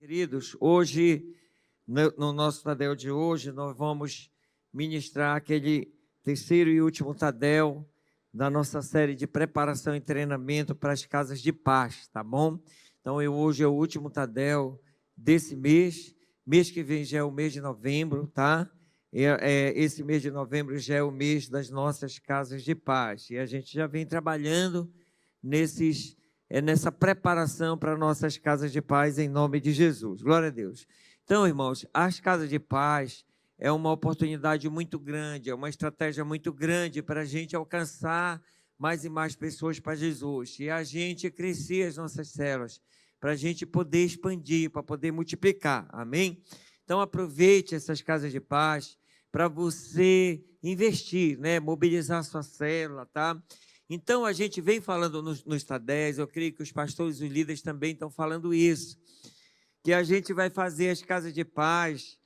Queridos, hoje, no nosso Tadel de hoje, nós vamos ministrar aquele terceiro e último Tadel da nossa série de preparação e treinamento para as casas de paz, tá bom? Então, hoje é o último Tadel desse mês que vem já é o mês de novembro, tá? Esse mês de novembro já é o mês das nossas casas de paz, e a gente já vem trabalhando nessa preparação para nossas casas de paz, em nome de Jesus. Glória a Deus. Então, irmãos, as casas de paz é uma oportunidade muito grande, é uma estratégia muito grande para a gente alcançar mais e mais pessoas para Jesus, e a gente crescer as nossas células, para a gente poder expandir, para poder multiplicar, amém? Então, aproveite essas casas de paz para você investir, né? Mobilizar a sua célula, tá? Então, a gente vem falando nos Tadéis, eu creio que os pastores e os líderes também estão falando isso, que a gente vai fazer as casas de paz,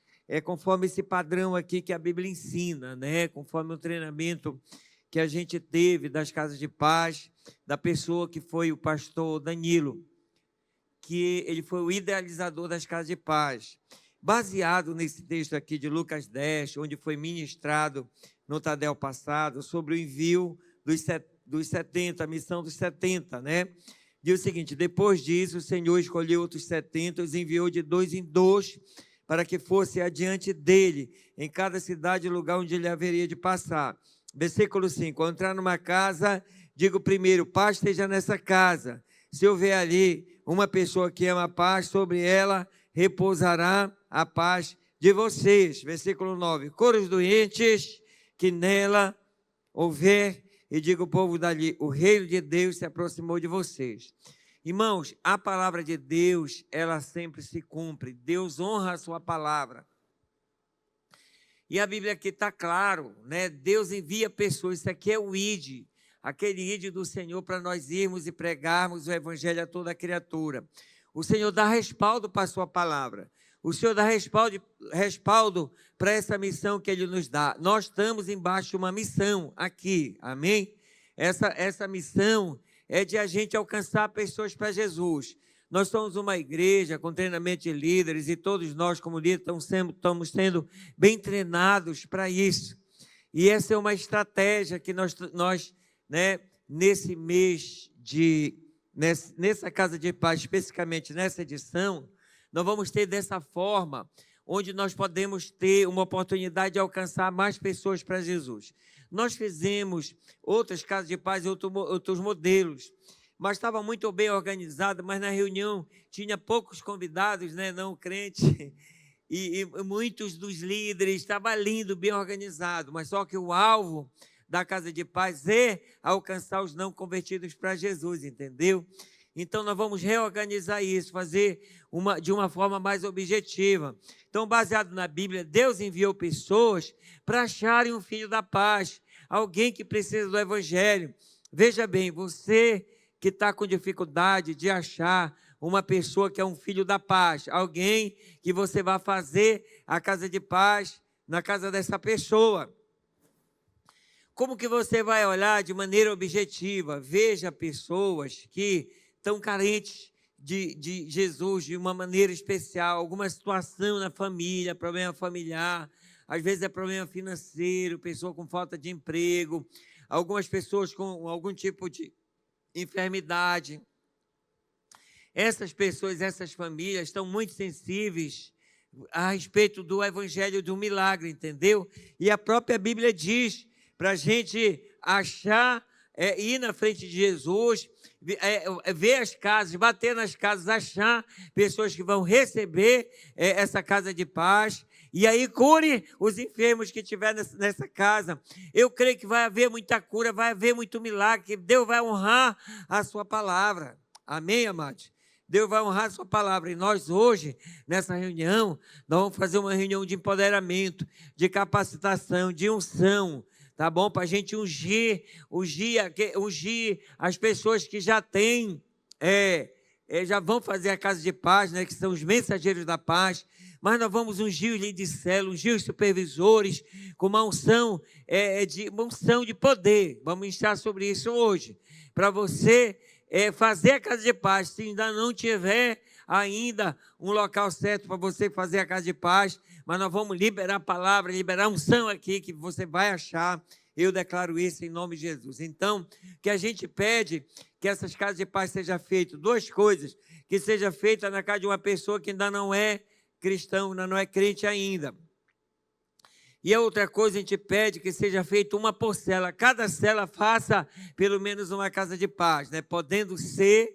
conforme esse padrão aqui que a Bíblia ensina, né? Conforme o treinamento que a gente teve das casas de paz, da pessoa que foi o pastor Danilo, que ele foi o idealizador das casas de paz. Baseado nesse texto aqui de Lucas 10, onde foi ministrado no Tadel passado, sobre o envio dos 70, a missão dos 70, né? Diz o seguinte: depois disso, o Senhor escolheu outros 70, os enviou de 2 em 2, para que fosse adiante dele, em cada cidade e lugar onde ele haveria de passar. Versículo 5, ao entrar numa casa, digo primeiro, paz esteja nessa casa. Se houver ali uma pessoa que ama a paz, sobre ela repousará a paz de vocês. Versículo 9, cura os doentes que nela houver, e diga o povo dali, o reino de Deus se aproximou de vocês. Irmãos, a palavra de Deus, ela sempre se cumpre. Deus honra a sua palavra. E a Bíblia aqui está claro, né? Deus envia pessoas, isso aqui é o ID, aquele ID do Senhor para nós irmos e pregarmos o evangelho a toda criatura. O Senhor dá respaldo para a sua palavra. O Senhor dá respaldo para essa missão que Ele nos dá. Nós estamos embaixo de uma missão aqui, amém? Essa missão é de a gente alcançar pessoas para Jesus. Nós somos uma igreja com treinamento de líderes e todos nós, como líderes, estamos sendo bem treinados para isso. E essa é uma estratégia que nós né, nesse mês nessa Casa de Paz, especificamente nessa edição, nós vamos ter dessa forma, onde nós podemos ter uma oportunidade de alcançar mais pessoas para Jesus. Nós fizemos outras casas de paz e outros modelos, mas estava muito bem organizado, mas na reunião tinha poucos convidados, né, não crentes, e muitos dos líderes, estava lindo, bem organizado, mas só que o alvo da Casa de Paz é alcançar os não convertidos para Jesus, entendeu? Então, nós vamos reorganizar isso, fazer de uma forma mais objetiva. Então, baseado na Bíblia, Deus enviou pessoas para acharem um filho da paz, alguém que precisa do Evangelho. Veja bem, você que está com dificuldade de achar uma pessoa que é um filho da paz, alguém que você vai fazer a casa de paz na casa dessa pessoa. Como que você vai olhar de maneira objetiva? Veja pessoas que estão carentes de Jesus de uma maneira especial, alguma situação na família, problema familiar, às vezes é problema financeiro, pessoa com falta de emprego, algumas pessoas com algum tipo de enfermidade. Essas pessoas, essas famílias estão muito sensíveis a respeito do evangelho do milagre, entendeu? E a própria Bíblia diz para a gente achar, ir na frente de Jesus, ver as casas, bater nas casas, achar pessoas que vão receber essa casa de paz, e aí cure os enfermos que tiver nessa casa. Eu creio que vai haver muita cura, vai haver muito milagre, que Deus vai honrar a sua palavra. Amém, amados? Deus vai honrar a sua palavra. E nós hoje, nessa reunião, nós vamos fazer uma reunião de empoderamento, de capacitação, de unção, tá bom? Para a gente ungir as pessoas que já têm, já vão fazer a casa de paz, né? Que são os mensageiros da paz. Mas nós vamos ungir os líderes de célula, ungir os supervisores, com uma unção de poder. Vamos iniciar sobre isso hoje. Para você fazer a casa de paz, se ainda não tiver ainda um local certo para você fazer a casa de paz, mas nós vamos liberar a palavra, liberar unção aqui, que você vai achar. Eu declaro isso em nome de Jesus. Então, que a gente pede que essas casas de paz sejam feitas, duas coisas, que seja feita na casa de uma pessoa que ainda não é cristão, ainda não é crente ainda. E a outra coisa, a gente pede que seja feita uma por cela. Cada cela faça pelo menos uma casa de paz, né? Podendo ser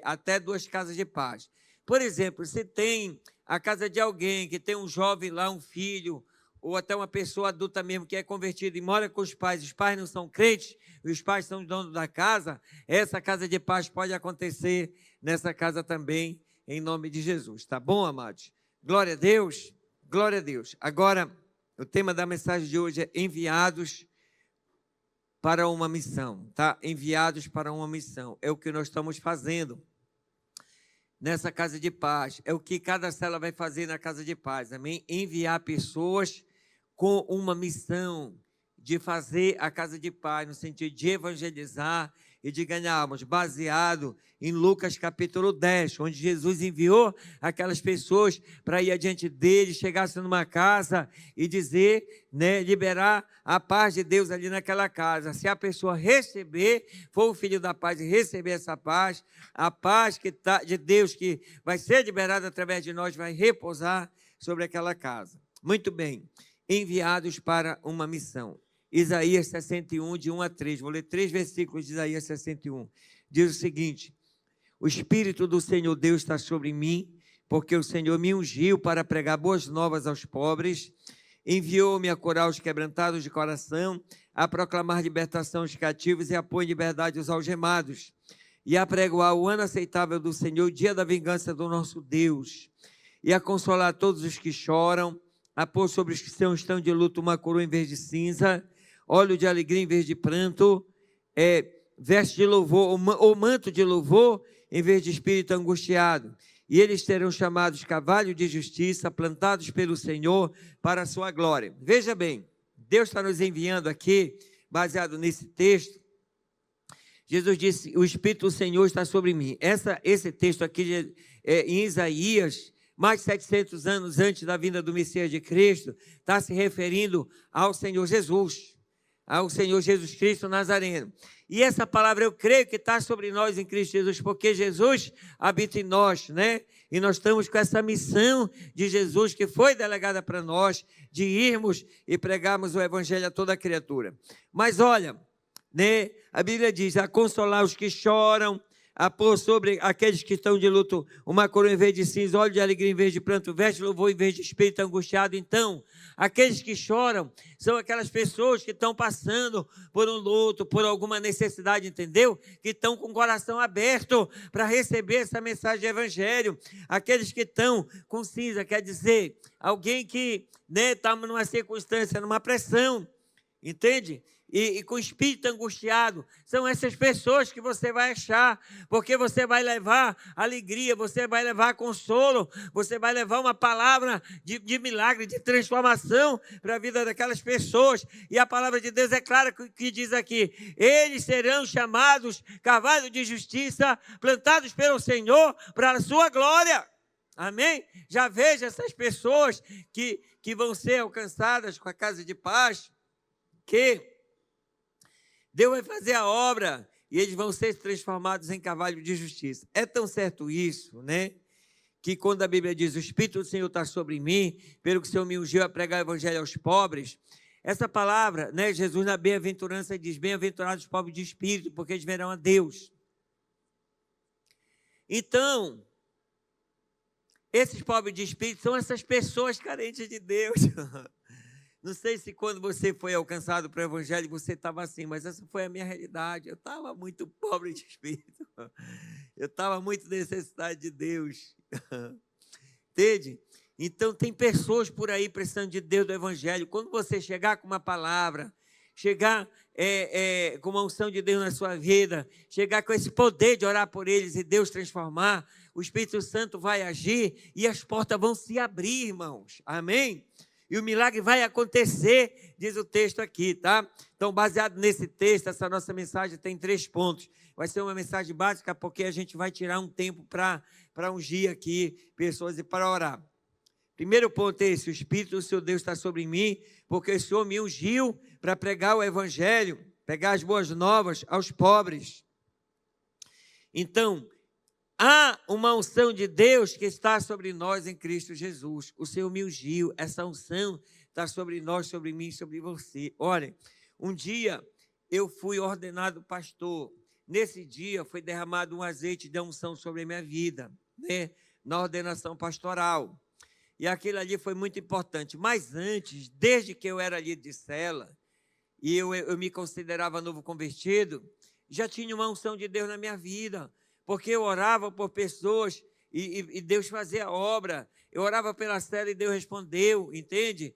até 2 casas de paz. Por exemplo, se tem a casa de alguém que tem um jovem lá, um filho, ou até uma pessoa adulta mesmo que é convertida e mora com os pais não são crentes, e os pais são os donos da casa, essa casa de paz pode acontecer nessa casa também, em nome de Jesus. Tá bom, amados? Glória a Deus. Glória a Deus. Agora, o tema da mensagem de hoje é enviados para uma missão, tá? Enviados para uma missão. É o que nós estamos fazendo nessa casa de paz. É o que cada célula vai fazer na casa de paz, amém? Enviar pessoas com uma missão de fazer a casa de paz, no sentido de evangelizar e de ganhar almas, baseado em Lucas capítulo 10, onde Jesus enviou aquelas pessoas para ir adiante dele, chegasse numa casa e dizer, né, liberar a paz de Deus ali naquela casa. Se a pessoa receber, for o filho da paz e receber essa paz, a paz que tá, de Deus que vai ser liberada através de nós, vai repousar sobre aquela casa. Muito bem, enviados para uma missão. Isaías 61, de 1 a 3. Vou ler 3 versículos de Isaías 61. Diz o seguinte: o Espírito do Senhor Deus está sobre mim, porque o Senhor me ungiu para pregar boas novas aos pobres, enviou-me a curar os quebrantados de coração, a proclamar libertação aos cativos e a pôr em liberdade os algemados, e a pregoar o ano aceitável do Senhor, o dia da vingança do nosso Deus, e a consolar todos os que choram, a pôr sobre os que estão de luto uma coroa em vez de cinza, óleo de alegria em vez de pranto, veste de louvor, ou manto de louvor, em vez de espírito angustiado. E eles serão chamados cavalo de justiça, plantados pelo Senhor para a sua glória. Veja bem, Deus está nos enviando aqui, baseado nesse texto. Jesus disse, o Espírito do Senhor está sobre mim. Esse texto aqui em Isaías, mais de 700 anos antes da vinda do Messias de Cristo, está se referindo ao Senhor Jesus, ao Senhor Jesus Cristo Nazareno. E essa palavra eu creio que está sobre nós em Cristo Jesus, porque Jesus habita em nós, né? E nós estamos com essa missão de Jesus que foi delegada para nós, de irmos e pregarmos o Evangelho a toda criatura. Mas olha, né? A Bíblia diz, a consolar os que choram, a pôr sobre aqueles que estão de luto uma coroa em vez de cinza, óleo de alegria em vez de pranto, veste de louvor em vez de espírito angustiado. Então, aqueles que choram são aquelas pessoas que estão passando por um luto, por alguma necessidade, entendeu? Que estão com o coração aberto para receber essa mensagem de evangelho. Aqueles que estão com cinza, quer dizer, alguém que está numa circunstância, numa pressão, entende? E com o espírito angustiado, são essas pessoas que você vai achar, porque você vai levar alegria, você vai levar consolo, você vai levar uma palavra de milagre, de transformação para a vida daquelas pessoas. E a palavra de Deus é clara que diz aqui, eles serão chamados cavalos de justiça, plantados pelo Senhor para a sua glória. Amém? Já veja essas pessoas que vão ser alcançadas com a casa de paz, que Deus vai fazer a obra e eles vão ser transformados em cavalo de justiça. É tão certo isso, né? Que quando a Bíblia diz, o Espírito do Senhor está sobre mim, pelo que o Senhor me ungiu a pregar o Evangelho aos pobres, essa palavra, né? Jesus na bem-aventurança diz, bem-aventurados os pobres de espírito, porque eles verão a Deus. Então, esses pobres de espírito são essas pessoas carentes de Deus. Não sei se quando você foi alcançado para o Evangelho, você estava assim, mas essa foi a minha realidade. Eu estava muito pobre de espírito. Eu estava muito necessitado de Deus. Entende? Então, tem pessoas por aí precisando de Deus, do Evangelho. Quando você chegar com uma palavra, chegar com uma unção de Deus na sua vida, chegar com esse poder de orar por eles e Deus transformar, o Espírito Santo vai agir e as portas vão se abrir, irmãos. Amém? E o milagre vai acontecer, diz o texto aqui, tá? Então, baseado nesse texto, essa nossa mensagem tem 3 pontos. Vai ser uma mensagem básica, porque a gente vai tirar um tempo para para ungir aqui pessoas e para orar. Primeiro ponto é esse: o Espírito do seu Deus está sobre mim, porque o Senhor me ungiu para pregar o Evangelho, pregar as boas novas aos pobres. Então, há uma unção de Deus que está sobre nós em Cristo Jesus. O Senhor me ungiu, essa unção está sobre nós, sobre mim, sobre você. Olha, um dia eu fui ordenado pastor. Nesse dia foi derramado um azeite de unção sobre a minha vida, né? Na ordenação pastoral. E aquilo ali foi muito importante. Mas antes, desde que eu era líder de cela, e eu me considerava novo convertido, já tinha uma unção de Deus na minha vida, porque eu orava por pessoas e Deus fazia a obra. Eu orava pela cela e Deus respondeu, entende?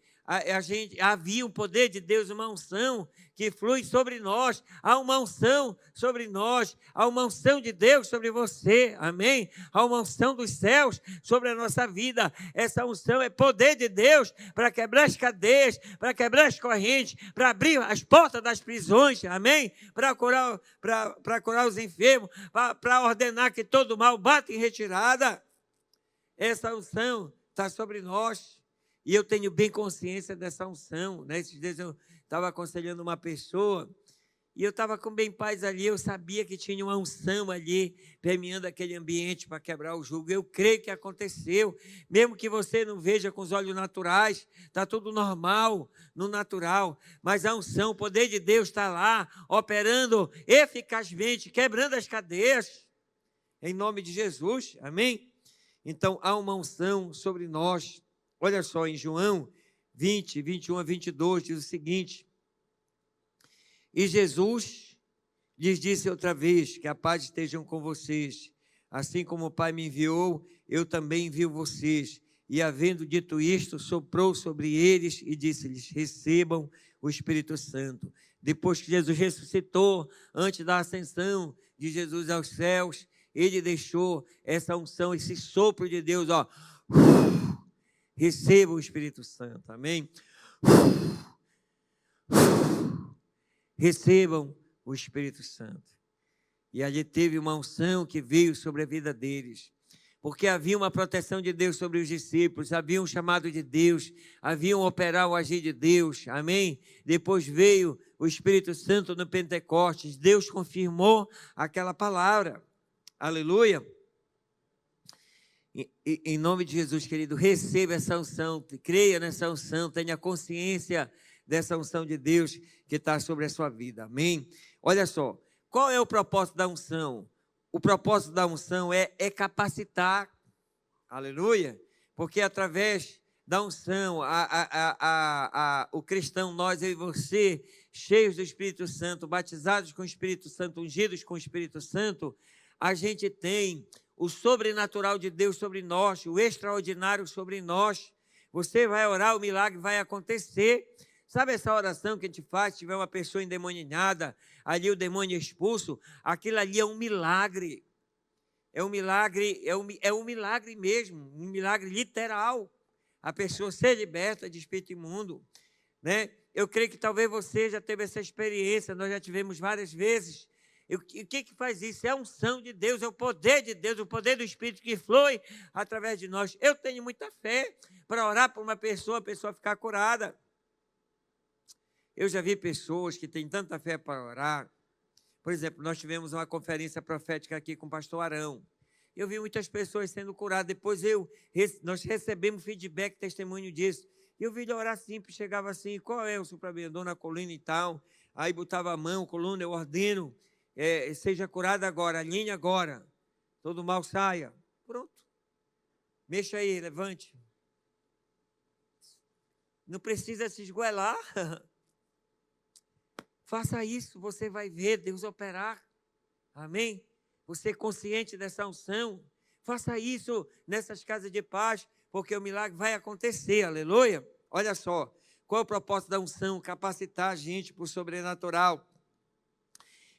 Havia um poder de Deus, uma unção que flui sobre nós. Há uma unção sobre nós, há uma unção de Deus sobre você, amém? Há uma unção dos céus sobre a nossa vida. Essa unção é poder de Deus para quebrar as cadeias, para quebrar as correntes, para abrir as portas das prisões, amém? Para curar os enfermos, para ordenar que todo mal bata em retirada. Essa unção está sobre nós. E eu tenho bem consciência dessa unção, né? Esses dias eu estava aconselhando uma pessoa e eu estava com bem paz ali, eu sabia que tinha uma unção ali permeando aquele ambiente para quebrar o jugo. Eu creio que aconteceu, mesmo que você não veja com os olhos naturais, está tudo normal, no natural, mas a unção, o poder de Deus está lá, operando eficazmente, quebrando as cadeias, em nome de Jesus, amém? Então, há uma unção sobre nós. Olha só, em João 20, 21 a 22, diz o seguinte: e Jesus lhes disse outra vez, que a paz esteja com vocês. Assim como o Pai me enviou, eu também envio vocês. E havendo dito isto, soprou sobre eles e disse-lhes: recebam o Espírito Santo. Depois que Jesus ressuscitou, antes da ascensão de Jesus aos céus, ele deixou essa unção, esse sopro de Deus, ó. Receba o Espírito Santo, amém? Recebam o Espírito Santo. E ali teve uma unção que veio sobre a vida deles, porque havia uma proteção de Deus sobre os discípulos, havia um chamado de Deus, havia um operar, o agir de Deus, amém? Depois veio o Espírito Santo no Pentecostes, Deus confirmou aquela palavra, aleluia. Em nome de Jesus, querido, receba essa unção, creia nessa unção, tenha consciência dessa unção de Deus que está sobre a sua vida, amém? Olha só, qual é o propósito da unção? O propósito da unção é capacitar, aleluia, porque através da unção, o cristão, nós, eu e você, cheios do Espírito Santo, batizados com o Espírito Santo, ungidos com o Espírito Santo, a gente tem o sobrenatural de Deus sobre nós, o extraordinário sobre nós. Você vai orar, o milagre vai acontecer. Sabe essa oração que a gente faz, se tiver uma pessoa endemoniada, ali o demônio expulso, aquilo ali é um milagre. É um milagre, é um milagre mesmo, um milagre literal. A pessoa ser liberta de espírito imundo, né? Eu creio que talvez você já teve essa experiência, nós já tivemos várias vezes. O que faz isso? É a unção de Deus, é o poder de Deus, o poder do Espírito que flui através de nós. Eu tenho muita fé para orar por uma pessoa, a pessoa ficar curada. Eu já vi pessoas que têm tanta fé para orar. Por exemplo, nós tivemos uma conferência profética aqui com o pastor Arão. Eu vi muitas pessoas sendo curadas. Depois nós recebemos feedback, testemunho disso. Eu vi ele orar simples, chegava assim: qual é o seu problema? Dona coluna e tal. Aí botava a mão, coluna, eu ordeno. Seja curado agora, alinhe agora, todo mal saia, pronto, mexa aí, levante, não precisa se esgoelar, faça isso, você vai ver Deus operar, amém? Você consciente dessa unção, faça isso nessas casas de paz, porque o milagre vai acontecer, aleluia. Olha só, qual é o propósito da unção? Capacitar a gente para o sobrenatural.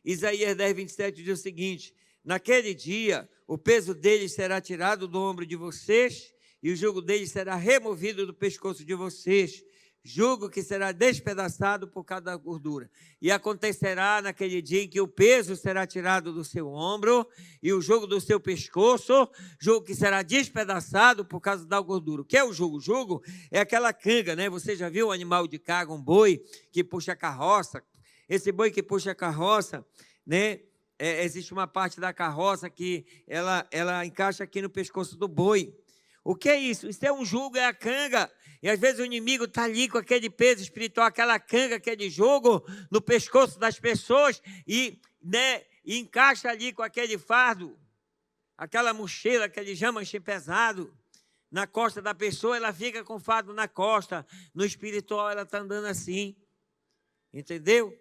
Isaías 10, 27 diz o seguinte: naquele dia o peso deles será tirado do ombro de vocês e o jugo deles será removido do pescoço de vocês. jugo que será despedaçado por causa da gordura. E acontecerá naquele dia em que o peso será tirado do seu ombro e o jugo do seu pescoço, jugo que será despedaçado por causa da gordura. O que é o jugo? O jugo é aquela canga, né? Você já viu um animal de carga, um boi que puxa a carroça? Esse boi que puxa a carroça, né? Existe uma parte da carroça que ela encaixa aqui no pescoço do boi. O que é isso? Isso é um jugo, é a canga. E às vezes o inimigo está ali com aquele peso espiritual, aquela canga, aquele jugo no pescoço das pessoas e encaixa ali com aquele fardo, aquela mochila, aquele jamanche pesado na costa da pessoa, ela fica com o fardo na costa. No espiritual ela está andando assim. Entendeu?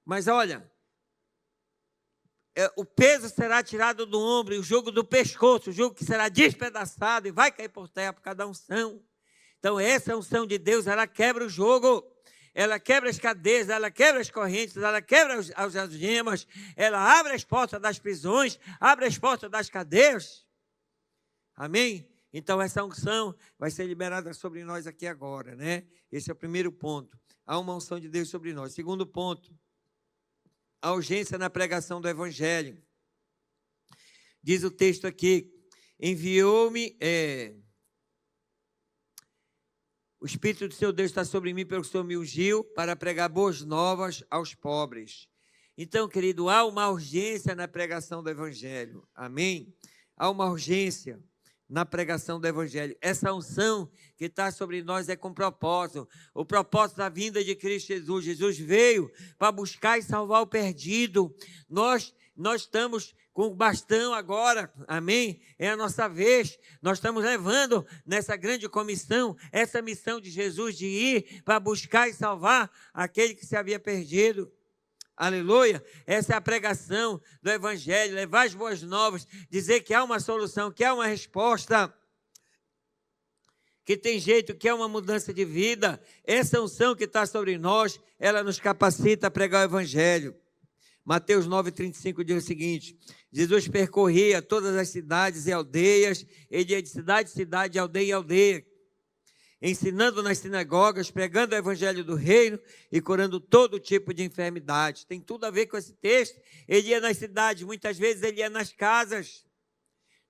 Mas olha, o peso será tirado do ombro e o jugo do pescoço, o jugo que será despedaçado e vai cair por terra por causa da unção. Então essa unção de Deus, ela quebra o jugo, ela quebra as cadeias, ela quebra as correntes, ela quebra as algemas, ela abre as portas das prisões, abre as portas das cadeias. Amém? Então essa unção vai ser liberada sobre nós aqui agora, né? Esse é o primeiro ponto. Há uma unção de Deus sobre nós. Segundo ponto, a urgência na pregação do Evangelho. Diz o texto aqui, enviou-me, o Espírito do seu Deus está sobre mim, pelo que o Senhor me ungiu, para pregar boas novas aos pobres. Então, querido, há uma urgência na pregação do Evangelho. Amém? Há uma urgência na pregação do Evangelho. Essa unção que está sobre nós é com propósito. O propósito da vinda de Cristo Jesus. Jesus veio para buscar e salvar o perdido. Nós estamos com o bastão agora, amém? É a nossa vez. Nós estamos levando nessa grande comissão, essa missão de Jesus de ir para buscar e salvar aquele que se havia perdido. Aleluia, essa é a pregação do Evangelho, levar as boas novas, dizer que há uma solução, que há uma resposta, que tem jeito, que é uma mudança de vida. Essa unção que está sobre nós, ela nos capacita a pregar o Evangelho. Mateus 9,35 diz o seguinte, Jesus percorria todas as cidades e aldeias, ele ia de cidade em cidade, aldeia em aldeia, ensinando nas sinagogas, pregando o evangelho do reino e curando todo tipo de enfermidade. Tem tudo a ver com esse texto. Ele ia nas cidades, muitas vezes ele ia nas casas.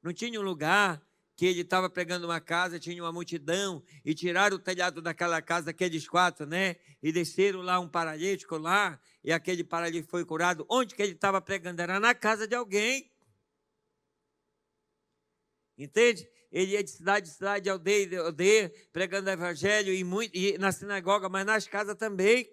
Não tinha um lugar que ele estava pregando uma casa, tinha uma multidão, e tiraram o telhado daquela casa, aqueles quatro, né? E desceram lá um paralítico lá, e aquele paralítico foi curado. Onde que ele estava pregando? Era na casa de alguém. Entende? Ele ia de cidade, aldeia, pregando o evangelho e na sinagoga, mas nas casas também.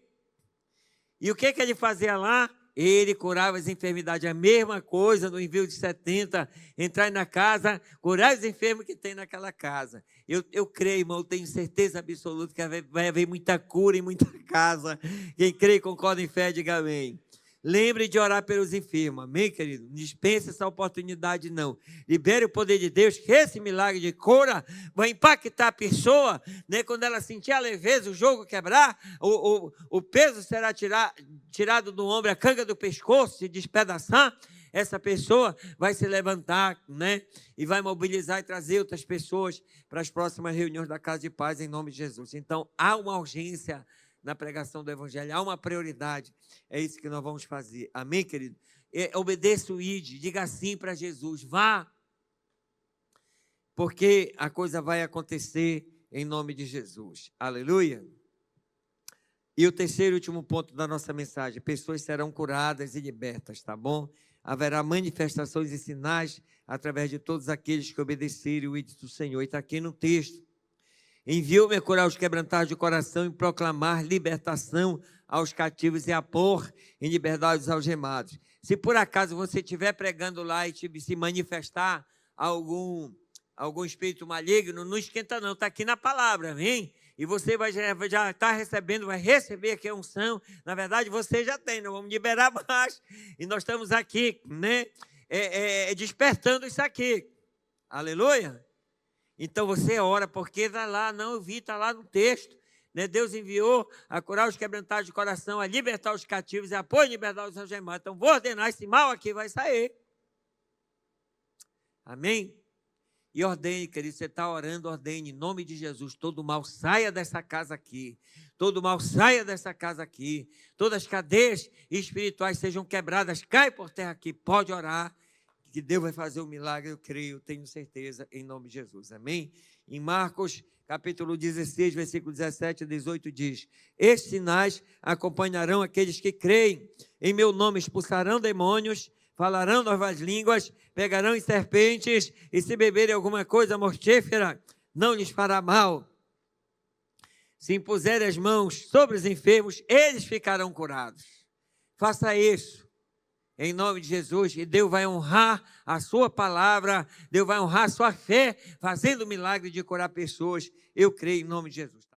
E o que ele fazia lá? Ele curava as enfermidades. A mesma coisa no envio de 70, entrar na casa, curar os enfermos que tem naquela casa. Eu creio, irmão, eu tenho certeza absoluta que vai haver muita cura em muita casa. Quem crê e concorda em fé, diga amém. Lembre de orar pelos enfermos, amém, querido? Não dispense essa oportunidade, não. Libere o poder de Deus, que esse milagre de cura vai impactar a pessoa, né? Quando ela sentir a leveza, o jogo quebrar, o peso será tirado do ombro, a canga do pescoço se despedaçar, essa pessoa vai se levantar, né? E vai mobilizar e trazer outras pessoas para as próximas reuniões da Casa de Paz, em nome de Jesus. Então, há uma urgência na pregação do Evangelho, há uma prioridade, é isso que nós vamos fazer, amém, querido? Obedeça o ID, diga sim para Jesus, vá, porque a coisa vai acontecer em nome de Jesus, aleluia. E o terceiro e último ponto da nossa mensagem, pessoas serão curadas e libertas, tá bom? Haverá manifestações e sinais através de todos aqueles que obedecerem o ID do Senhor, e está aqui no texto. Enviou-me a curar os quebrantados de coração e proclamar libertação aos cativos e a pôr em liberdade os algemados. Se por acaso você estiver pregando lá e se manifestar algum espírito maligno, não esquenta não, está aqui na palavra, amém? E você já está recebendo, vai receber aqui a unção. Na verdade, você já tem, nós vamos liberar mais. E nós estamos aqui, né? Despertando isso aqui. Aleluia! Então você ora, porque está lá, não eu vi, está lá no texto, né? Deus enviou a curar os quebrantados de coração, a libertar os cativos e a pôr em liberdade os algemados. Então vou ordenar, esse mal aqui vai sair. Amém? E ordene, querido, você está orando, ordene, em nome de Jesus, todo mal saia dessa casa aqui. Todo mal saia dessa casa aqui. Todas as cadeias espirituais sejam quebradas, cai por terra aqui. Pode orar, que Deus vai fazer o milagre, eu creio, tenho certeza, em nome de Jesus. Amém? Em Marcos, capítulo 16, versículo 17 a 18, diz: estes sinais acompanharão aqueles que creem. Em meu nome expulsarão demônios, falarão novas línguas, pegarão em serpentes, e se beberem alguma coisa mortífera, não lhes fará mal. Se impuserem as mãos sobre os enfermos, eles ficarão curados. Faça isso, em nome de Jesus, e Deus vai honrar a sua palavra, Deus vai honrar a sua fé, fazendo o milagre de curar pessoas. Eu creio em nome de Jesus.